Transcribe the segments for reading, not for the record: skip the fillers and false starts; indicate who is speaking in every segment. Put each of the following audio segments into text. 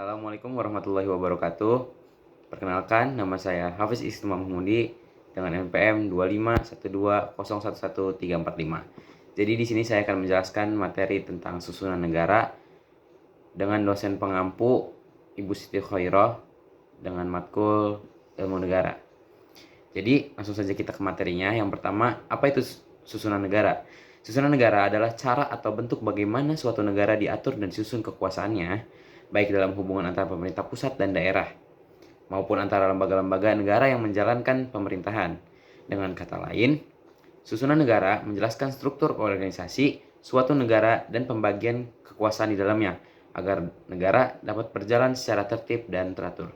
Speaker 1: Assalamualaikum warahmatullahi wabarakatuh. Perkenalkan, nama saya Hafiz Isma Mahmudi dengan NPM 25120111345. Jadi di sini saya akan menjelaskan materi tentang susunan negara dengan dosen pengampu Ibu Siti Khairah dengan matkul ilmu negara. Jadi langsung saja kita ke materinya. Yang pertama, apa itu susunan negara? Susunan negara adalah cara atau bentuk bagaimana suatu negara diatur dan disusun kekuasaannya, baik dalam hubungan antara pemerintah pusat dan daerah, maupun antara lembaga-lembaga negara yang menjalankan pemerintahan. Dengan kata lain, susunan negara menjelaskan struktur organisasi suatu negara dan pembagian kekuasaan di dalamnya, agar negara dapat berjalan secara tertib dan teratur.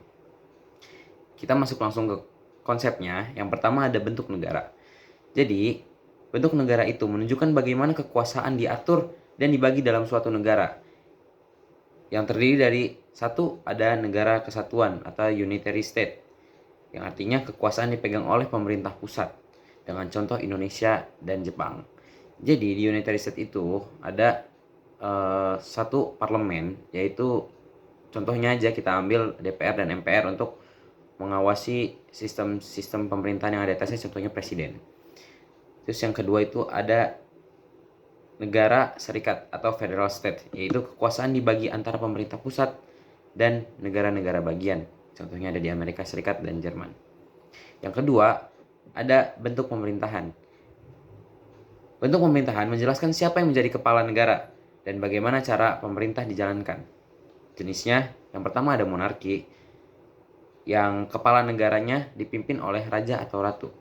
Speaker 1: Kita masuk langsung ke konsepnya. Yang pertama ada bentuk negara. Jadi, bentuk negara itu menunjukkan bagaimana kekuasaan diatur dan dibagi dalam suatu negara, yang terdiri dari satu, ada negara kesatuan atau unitary state, yang artinya kekuasaan dipegang oleh pemerintah pusat, dengan contoh Indonesia dan Jepang. Jadi di unitary state itu ada satu parlemen, yaitu contohnya aja kita ambil DPR dan MPR untuk mengawasi sistem pemerintahan yang ada atasnya, contohnya presiden. Terus yang kedua itu ada negara serikat atau federal state, yaitu kekuasaan dibagi antara pemerintah pusat dan negara-negara bagian. Contohnya ada di Amerika Serikat dan Jerman. Yang kedua, ada bentuk pemerintahan. Bentuk pemerintahan menjelaskan siapa yang menjadi kepala negara dan bagaimana cara pemerintah dijalankan. Jenisnya, yang pertama ada monarki, yang kepala negaranya dipimpin oleh raja atau ratu.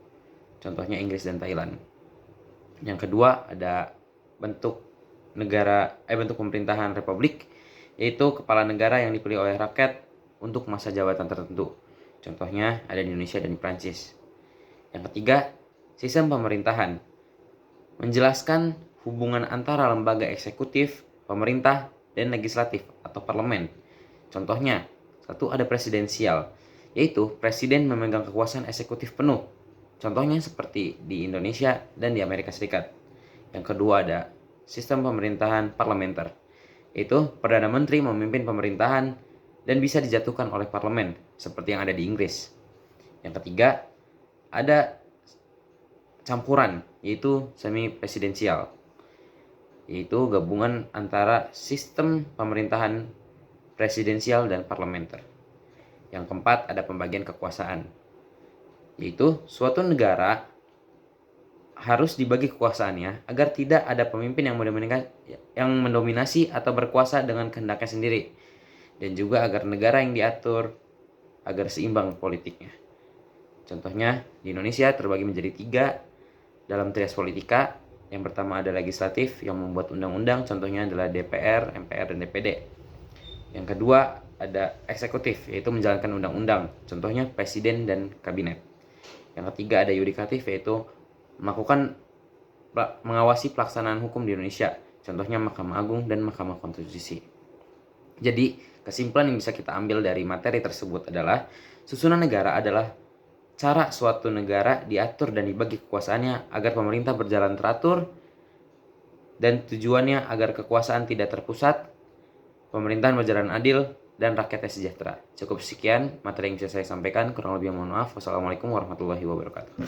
Speaker 1: Contohnya Inggris dan Thailand. Yang kedua ada bentuk pemerintahan republik, yaitu kepala negara yang dipilih oleh rakyat untuk masa jabatan tertentu. Contohnya ada di Indonesia dan di Prancis. Yang ketiga, sistem pemerintahan menjelaskan hubungan antara lembaga eksekutif, pemerintah, dan legislatif atau parlemen. Contohnya, satu ada presidensial, yaitu presiden memegang kekuasaan eksekutif penuh. Contohnya seperti di Indonesia dan di Amerika Serikat. Yang kedua ada sistem pemerintahan parlementer, yaitu Perdana Menteri memimpin pemerintahan dan bisa dijatuhkan oleh parlemen, seperti yang ada di Inggris. Yang ketiga ada campuran, yaitu semi presidensial, yaitu gabungan antara sistem pemerintahan presidensial dan parlementer. Yang keempat ada pembagian kekuasaan, yaitu suatu negara harus dibagi kekuasaannya agar tidak ada pemimpin yang mendominasi atau berkuasa dengan kehendaknya sendiri, dan juga agar negara yang diatur agar seimbang politiknya. Contohnya di Indonesia terbagi menjadi 3 dalam trias politika. Yang pertama ada legislatif yang membuat undang-undang, contohnya adalah DPR, MPR, dan DPD. Yang kedua ada eksekutif, yaitu menjalankan undang-undang, contohnya presiden dan kabinet. Yang ketiga ada yudikatif, yaitu mengawasi pelaksanaan hukum di Indonesia, contohnya Mahkamah Agung dan Mahkamah Konstitusi. Jadi kesimpulan yang bisa kita ambil dari materi tersebut adalah susunan negara adalah cara suatu negara diatur dan dibagi kekuasaannya agar pemerintah berjalan teratur, dan tujuannya agar kekuasaan tidak terpusat, pemerintahan berjalan adil, dan rakyatnya sejahtera. Cukup sekian materi yang bisa saya sampaikan, kurang lebih mohon maaf. Wassalamualaikum warahmatullahi wabarakatuh.